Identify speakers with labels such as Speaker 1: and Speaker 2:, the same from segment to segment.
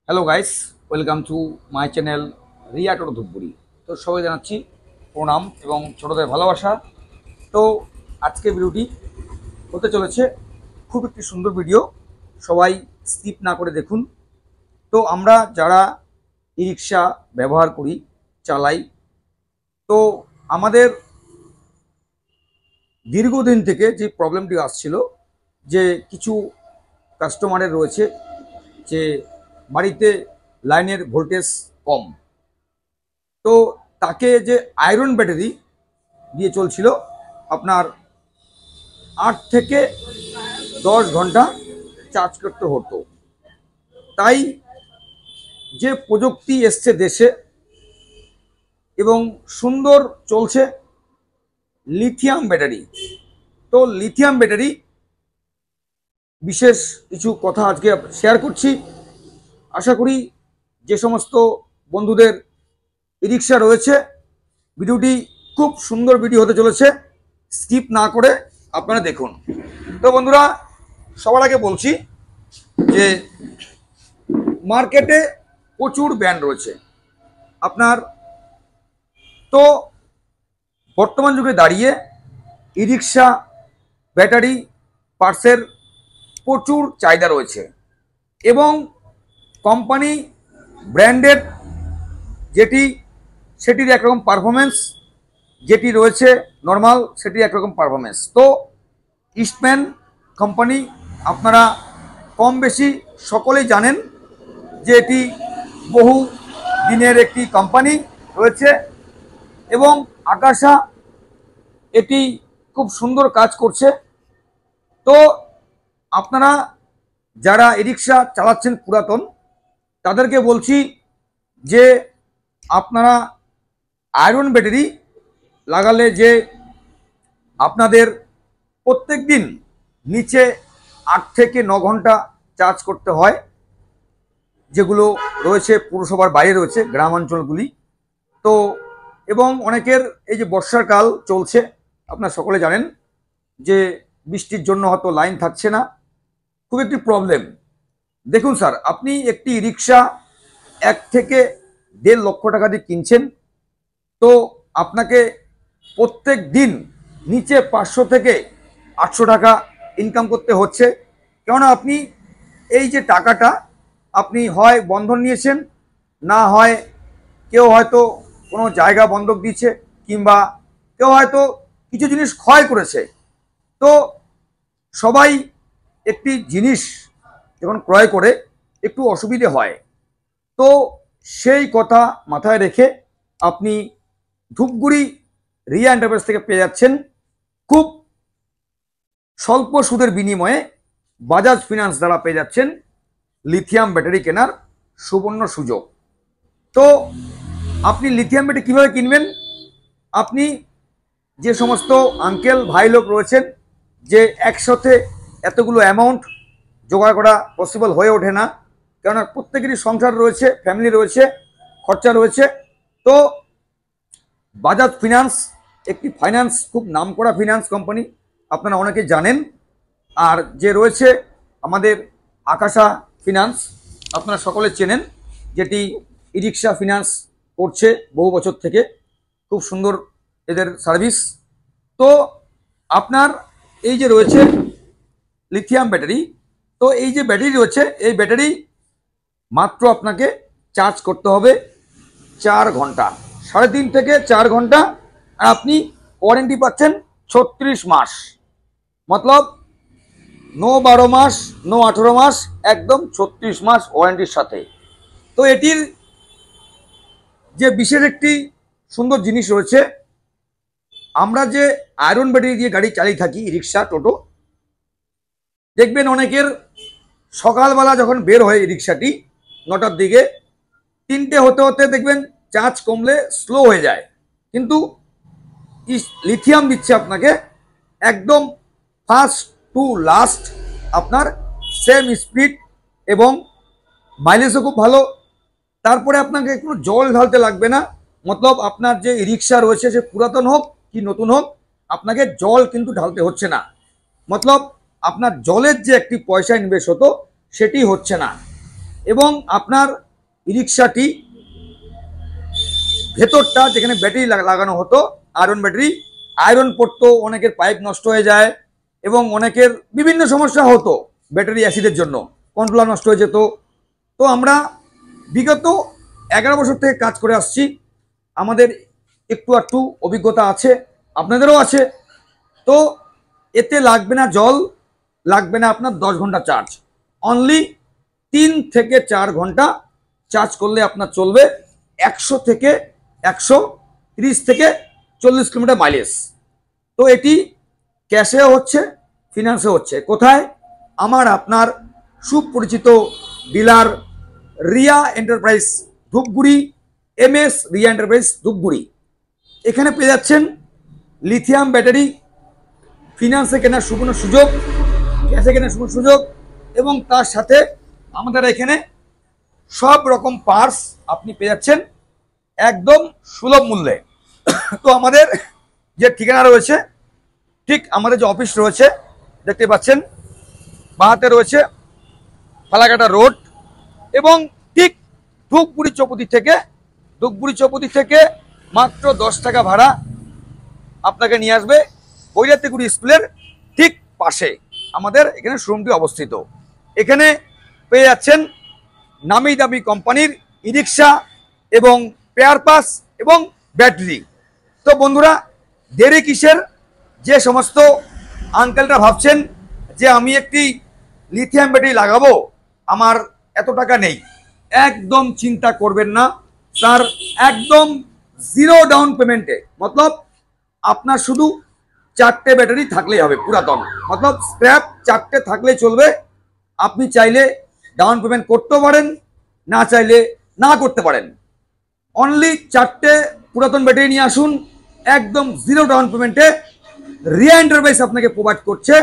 Speaker 1: Hello guys, welcome to my channel Riya Toto Dhupguri. তো সবাই জানাচ্ছি প্রণাম এবং ছোটদের ভালোবাসা। তো আজকে ভিডিওটি হতে চলেছে খুব একটি সুন্দর ভিডিও, সবাই স্কিপ না করে দেখুন। তো আমরা যারা ই রিক্সা ব্যবহার করি, চালাই, তো আমাদের দীর্ঘদিন থেকে যে প্রবলেমটি আসছিল যে কিছু কাস্টমারের রয়েছে যে বাড়িতে লাইনের ভোল্টেজ কম, তো তাকে যে আয়রন ব্যাটারি দিয়ে চলছিল আপনার 8 থেকে 10 ঘন্টা চার্জ করতে হতো। তাই যে প্রযুক্তি এসছে দেশে এবং সুন্দর চলছে লিথিয়াম ব্যাটারি, তো লিথিয়াম ব্যাটারি বিশেষ কিছু কথা আজকে শেয়ার করছি। আশা করি যে সমস্ত বন্ধুদের ই রিক্সা রয়েছে, ভিডিওটি খুব সুন্দর ভিডিও হতে চলেছে, স্কিপ না করে আপনারা দেখুন। তো বন্ধুরা, সবার আগে বলছি যে মার্কেটে প্রচুর ব্র্যান্ড রয়েছে আপনার। তো বর্তমান যুগে দাঁড়িয়ে ই রিক্সা ব্যাটারি পার্টসের প্রচুর চাহিদা রয়েছে এবং কোম্পানি ব্র্যান্ডেড যেটি সেটির একরকম পারফরমেন্স, যেটি রয়েছে নর্মাল সেটির একরকম পারফরমেন্স। তো ইস্টম্যান কোম্পানি আপনারা কম বেশি সকলেই জানেন যে এটি বহু দিনের একটি কোম্পানি রয়েছে এবং আকাশা এটি খুব সুন্দর কাজ করছে। তো আপনারা যারা ই রিক্সা চালাচ্ছেন পুরাতন, তাদেরকে বলছি যে আপনারা আয়রন ব্যাটারি লাগালে যে আপনাদের প্রত্যেক দিন নিচে 8 থেকে 9 ঘন্টা চার্জ করতে হয়, যেগুলো রয়েছে পুরসভার বাইরে রয়েছে গ্রামাঞ্চলগুলি। তো এবং অনেকের এই যে বর্ষার কাল চলছে, আপনারা সকলে জানেন যে বৃষ্টির জন্য হয়তো লাইন থাকছে না, খুব একটি প্রবলেম। দেখুন স্যার, আপনি একটি রিক্সা 1 থেকে 1.5 লক্ষ টাকা দিয়ে কিনছেন, তো আপনাকে প্রত্যেক দিন নিচে 500 থেকে 800 টাকা ইনকাম করতে হচ্ছে। কেননা আপনি এই যে টাকাটা আপনি হয় বন্ধন নিয়েছেন, না হয় কেউ হয়তো কোনো জায়গা বন্ধক দিচ্ছে, কিংবা কেউ হয়তো কিছু জিনিস ক্ষয় করেছে। তো সবাই একটি জিনিস যখন ক্রয় করে একটু অসুবিধে হয়, তো সেই কথা মাথায় রেখে আপনি ধূপগুড়ি রিয়া এন্টারপ্রাইজ থেকে পেয়ে যাচ্ছেন খুব স্বল্প সুদের বিনিময়ে বাজাজ ফিনান্স দ্বারা পেয়ে যাচ্ছেন লিথিয়াম ব্যাটারি কেনার সুবর্ণ সুযোগ। তো আপনি লিথিয়াম ব্যাটারি কীভাবে কিনবেন? আপনি যে সমস্ত আঙ্কেল ভাই লোক রয়েছেন যে একসাথে এতগুলো অ্যামাউন্ট জোগাড় করা পসিবল হয়ে ওঠে না, কেননা প্রত্যেকেরই সংসার রয়েছে, ফ্যামিলি রয়েছে, খরচা রয়েছে। তো বাজাজ ফিনান্স একটি ফাইন্যান্স, খুব নামকরা ফিনান্স কোম্পানি, আপনারা অনেকে জানেন। আর যে রয়েছে আমাদের আকাশা ফিনান্স, আপনারা সকলে চেনেন, যেটি ই রিক্সা ফিনান্স করছে বহু বছর থেকে, খুব সুন্দর এদের সার্ভিস। তো আপনার এই যে রয়েছে লিথিয়াম ব্যাটারি, তো এই যে ব্যাটারি রয়েছে, এই ব্যাটারি মাত্র আপনাকে চার্জ করতে হবে 4 ঘন্টা, 3.5 থেকে 4 ঘন্টা, আর আপনি ওয়ারেন্টি পাচ্ছেন 36 মাস। মতলব নো 12 মাস, নো 18 মাস, একদম 36 মাস ওয়ারেন্টির সাথে। তো এটির যে বিশেষ একটি সুন্দর জিনিস রয়েছে, আমরা যে আয়রন ব্যাটারি দিয়ে গাড়ি চালিয়ে থাকি, রিক্সা টোটো, দেখবেন অনেকের সকালবেলা যখন বের হয় রিক্সাটি 9টার দিকে, 3টে হতে হতে দেখবেন চার্জ কমলে স্লো হয়ে যায়। কিন্তু লিথিয়াম দিচ্ছে আপনাকে একদম ফার্স্ট টু লাস্ট, আপনার সেম স্পিড এবং মাইলেজও খুব ভালো। তারপরে আপনাকে কোনো জল ঢালতে লাগবে না। মতলব আপনার যে রিক্সা রয়েছে, সে পুরাতন হোক কি নতুন হোক, আপনাকে জল কিন্তু ঢালতে হচ্ছে না। মতলব আপনার জলের যে একটি পয়সা ইনভেস্ট হতো, সেটি হচ্ছে না। এবং আপনার ই রিক্সাটি ভেতরটা যেখানে ব্যাটারি লাগানো হতো আয়রন ব্যাটারি, আয়রন পড়তো, অনেকের পাইপ নষ্ট হয়ে যায় এবং অনেকের বিভিন্ন সমস্যা হতো ব্যাটারি অ্যাসিডের জন্য, কন্ট্রোলার নষ্ট হয়ে যেত। তো আমরা বিগত 11 বছর থেকে কাজ করে আসছি, আমাদের একটু একটু অভিজ্ঞতা আছে, আপনাদেরও আছে। তো এতে লাগবে না জল, লাগবে না আপনার 10 ঘন্টা চার্জ, অনলি 3 থেকে 4 ঘন্টা চার্জ করলে আপনার চলবে 100 থেকে 130 থেকে 40 কিলোমিটার মাইলেজ। তো এটি ক্যাশেও হচ্ছে, ফিনান্সে হচ্ছে। কোথায়? আমার আপনার সুপরিচিত dealer Riya enterprise Dhupguri, MS Riya enterprise Dhupguri. এখানে পেয়ে যাচ্ছেন লিথিয়াম ব্যাটারি ফিনান্সে কেনার সুবর্ণ সুযোগ, ক্যাশে কেনার সুবর্ণ সুযোগ, এবং তার সাথে আমাদের এখানে সব রকম পার্টস আপনি পেয়ে যাচ্ছেন একদম সুলভ মূল্যে। তো আমাদের যে ঠিকানা রয়েছে, ঠিক আমাদের যে অফিস রয়েছে দেখতে পাচ্ছেন, বাহাতে রয়েছে ফালাকাটা রোড, এবং ঠিক ধূপগুড়ি চৌপতি থেকে মাত্র 10 টাকা ভাড়া আপনাকে নিয়ে আসবে বৈরাতিগুড়ি স্কুলের ঠিক পাশে আমাদের এখানে শোরুমটি অবস্থিত। এখানে পেয়ে যাচ্ছেন নামি দামি কোম্পানির ই রিক্সা এবং পেয়ার পাস এবং ব্যাটারি। তো বন্ধুরা, দেরি কিসের? যে সমস্ত আঙ্কেলরা ভাবছেন যে আমি একটি লিথিয়াম ব্যাটারি লাগাবো, আমার এত টাকা নেই, একদম চিন্তা করবেন না স্যার। একদম 0 ডাউন পেমেন্টে, মতলব আপনার শুধু 4টে ব্যাটারি থাকলেই হবে, পুরাতন মতলব স্ক্র্যাপ 4টে থাকলেই চলবে। আপনি চাইলে ডাউন পেমেন্ট করতেও পারেন, না চাইলে না করতে পারেন। অনলি 4টে পুরাতন ব্যাটারি নিয়ে আসুন, একদম 0 ডাউন পেমেন্টে রিয়া এন্টারপ্রাইজ আপনাকে প্রোভাইড করছে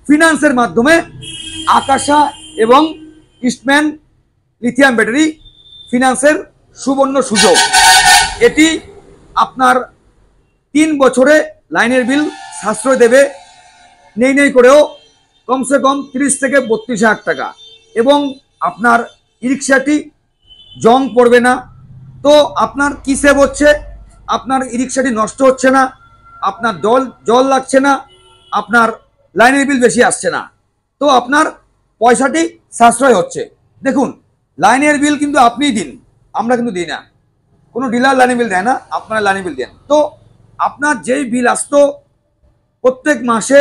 Speaker 1: ফিনান্সের মাধ্যমে আকাশা এবং ইস্টম্যান লিথিয়াম ব্যাটারি ফিনান্সের সুবর্ণ সুযোগ। এটি আপনার 3 বছরে লাইনের বিল সাশ্রয় দেবে, নেই করেও কমসে কম 30 থেকে 32 হাজার টাকা, এবং আপনার ই রিক্সাটি জং পড়বে না। তো আপনার কি সেভ হচ্ছে? আপনার ই রিক্সাটি নষ্ট হচ্ছে না, আপনার জল লাগছে না, আপনার লাইনের বিল বেশি আসছে না, তো আপনার পয়সাটি সাশ্রয় হচ্ছে। দেখুন, লাইনের বিল কিন্তু আপনিই দিন, আমরা কিন্তু দিই না, কোনো ডিলার লাইনের বিল দেয় না, আপনারা লাইনের বিল দেন। তো আপনার যেই বিল আসতো প্রত্যেক মাসে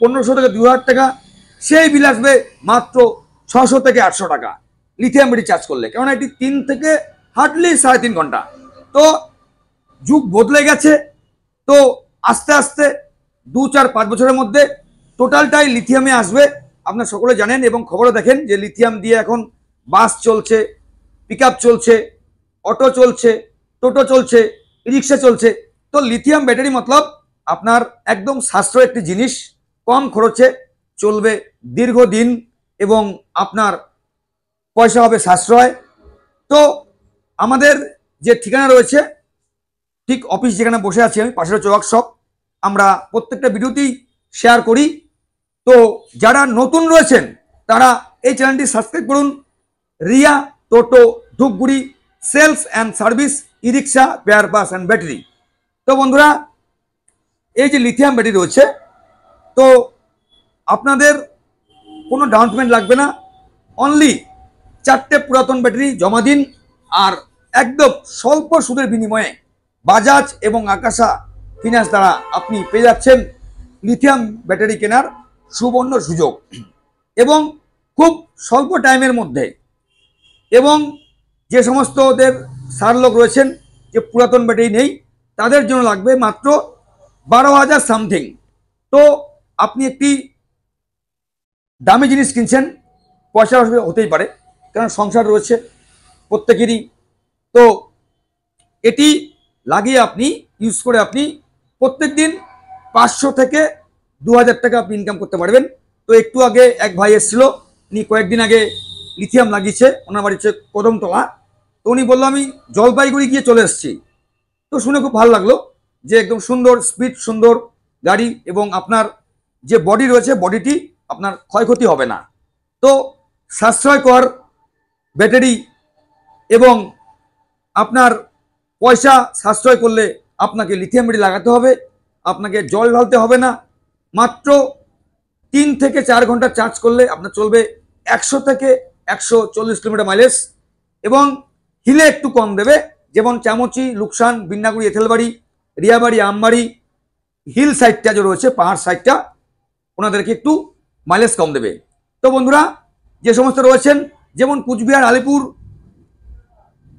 Speaker 1: 1500 থেকে 2000 টাকা, সেই বিল আসবে মাত্র 600 থেকে 800 টাকা লিথিয়াম ব্যাটারি চার্জ করলে, কেননা এটি 3 থেকে হার্ডলি 3.5 ঘন্টা। তো যুগ বদলে গেছে, তো আস্তে আস্তে 2-4-5 বছরের মধ্যে টোটালটাই লিথিয়ামে আসবে। আপনারা সকলে জানেন এবং খবরও দেখেন যে লিথিয়াম দিয়ে এখন বাস চলছে, পিকআপ চলছে, অটো চলছে, টোটো চলছে, রিক্সা চলছে। তো লিথিয়াম ব্যাটারি মতলব আপনার একদম সাশ্রয় একটি জিনিস, কম খরচে চলবে দীর্ঘদিন এবং আপনার পয়সা হবে সাশ্রয়। তো আমাদের যে ঠিকানা রয়েছে, ঠিক অফিস যেখানে বসে আছি আমি, পাশের ওয়ার্কশপ, আমরা প্রত্যেকটা ভিডিওতেই শেয়ার করি। তো যারা নতুন রয়েছেন তারা এই চ্যানেলটি সাবস্ক্রাইব করুন, Riya Toto Dhupguri sales and service e rickshaw spare parts and battery. তো বন্ধুরা, এই যে লিথিয়াম ব্যাটারি রয়েছে, তো আপনাদের কোনো ডাউন পেমেন্ট লাগবে না, অনলি 4টে পুরাতন ব্যাটারি জমা দিন, আর একদম স্বল্প সুদের বিনিময়ে বাজাজ এবং আকাশা ফিনান্স দ্বারা আপনি পেয়ে যাচ্ছেন লিথিয়াম ব্যাটারি কেনার সুবর্ণ সুযোগ, এবং খুব স্বল্প টাইমের মধ্যে। এবং যে সমস্ত ওদের সার লোক রয়েছেন যে পুরাতন ব্যাটারি নেই, তাদের জন্য লাগবে মাত্র 12,000 সামথিং। তো আপনি একটি দামি জিনিস কিনছেন, পয়সা অসুবিধা হতেই পারে, কারণ সংসার রয়েছে প্রত্যেকেরই। তো এটি লাগিয়ে আপনি ইউজ করে আপনি প্রত্যেক দিন 500 থেকে 2000 টাকা আপনি ইনকাম করতে পারবেন। তো একটু আগে এক ভাই এসেছিল, উনি কয়েকদিন আগে লিথিয়াম লাগিয়েছে, ওনার বাড়ি হচ্ছে কদমতলা। তো উনি বললো আমি জলপাইগুড়ি গিয়ে চলে এসেছি। তো শুনে খুব ভালো লাগলো যে একদম সুন্দর স্পিড, সুন্দর গাড়ি, এবং আপনার যে বডি রয়েছে বডিটি আপনার ক্ষয়ক্ষতি হবে না। তো সাশ্রয়কর ব্যাটারি এবং আপনার পয়সা সাশ্রয় করলে আপনাকে লিথিয়াম ব্যাটারি লাগাতে হবে, আপনাকে জল ঢালতে হবে না। মাত্র 3 থেকে 4 ঘন্টা চার্জ করলে আপনার চলবে 100 থেকে 140 কিলোমিটার মাইলেজ এবং হিলে একটু কম দেবে, যেমন চামচি, লুকসান, বিন্নাগুড়ি, এথেলবাড়ি, রিয়াবাড়ি, আমবাড়ি হিল সাইডটা যে রয়েছে, পাহাড় সাইডটা, ওনাদেরকে একটু মাইলেজ কম দেবে। তো বন্ধুরা, যে সমস্ত রয়েছেন যেমন কুচবিহার, আলিপুর,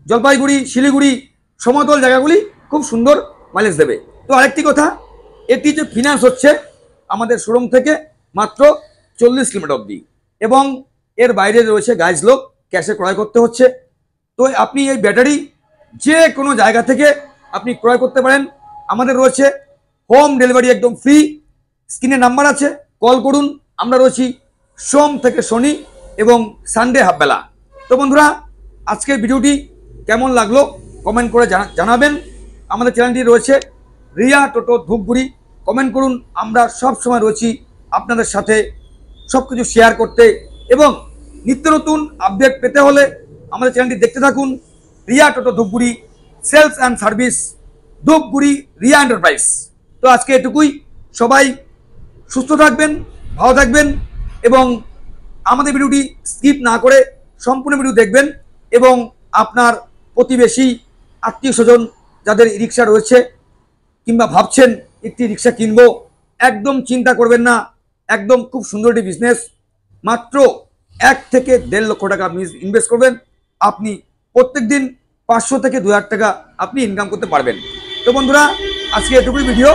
Speaker 1: জলপাইগুড়ি, শিলিগুড়ি সমতল জায়গাগুলি খুব সুন্দর মাইলেজ দেবে। তো আরেকটি কথা, এটি যে ফিনান্স হচ্ছে আমাদের শোরুম থেকে মাত্র 40 কিলোমিটার অবধি এবং এর বাইরে রয়েছে গাইজ লোক, ক্যাশে ক্রয় করতে হচ্ছে। তো আপনি এই ব্যাটারি যে কোনো জায়গা থেকে আপনি ক্রয় করতে পারেন। আমাদের রয়েছে হোম ডেলিভারি একদম ফ্রি। স্ক্রিনে নাম্বার আছে, কল করুন। আমরা রয়েছি সোম থেকে শনি এবং সানডে হাফবেলা। তো বন্ধুরা, আজকের ভিডিওটি কেমন লাগলো কমেন্ট করে জানাবেন। আমাদের চ্যানেলটি রয়েছে রিয়া টোটো ধূপগুড়ি। কমেন্ট করুন, আমরা সব সময় রয়েছি আপনাদের সাথে সব কিছু শেয়ার করতে এবং নিত্য নতুন আপডেট পেতে হলে আমাদের চ্যানেলটি দেখতে থাকুন। Riya Toto Dhupguri, sales and service, Dhupguri Riya enterprise. তো আজকে এটুকুই। সবাই সুস্থ থাকবেন, ভালো থাকবেন এবং আমাদের ভিডিওটি স্কিপ না করে সম্পূর্ণ ভিডিও দেখবেন এবং আপনার প্রতিবেশী, আত্মীয় স্বজন যাদের রিক্সা রয়েছে কিংবা ভাবছেন একটি রিক্সা কিনবো, একদম চিন্তা করবেন না। একদম খুব সুন্দর একটি বিজনেস। মাত্র 1 থেকে 1.5 লক্ষ টাকা আপনি ইনভেস্ট করবেন, আপনি প্রত্যেক দিন 500 থেকে 2000 টাকা আপনি ইনকাম করতে পারবেন। তো বন্ধুরা, আজকে এটুকুই ভিডিও।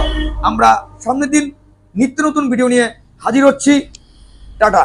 Speaker 1: আমরা সামনের দিন নিত্য নতুন ভিডিও নিয়ে হাজির হচ্ছি। টাটা।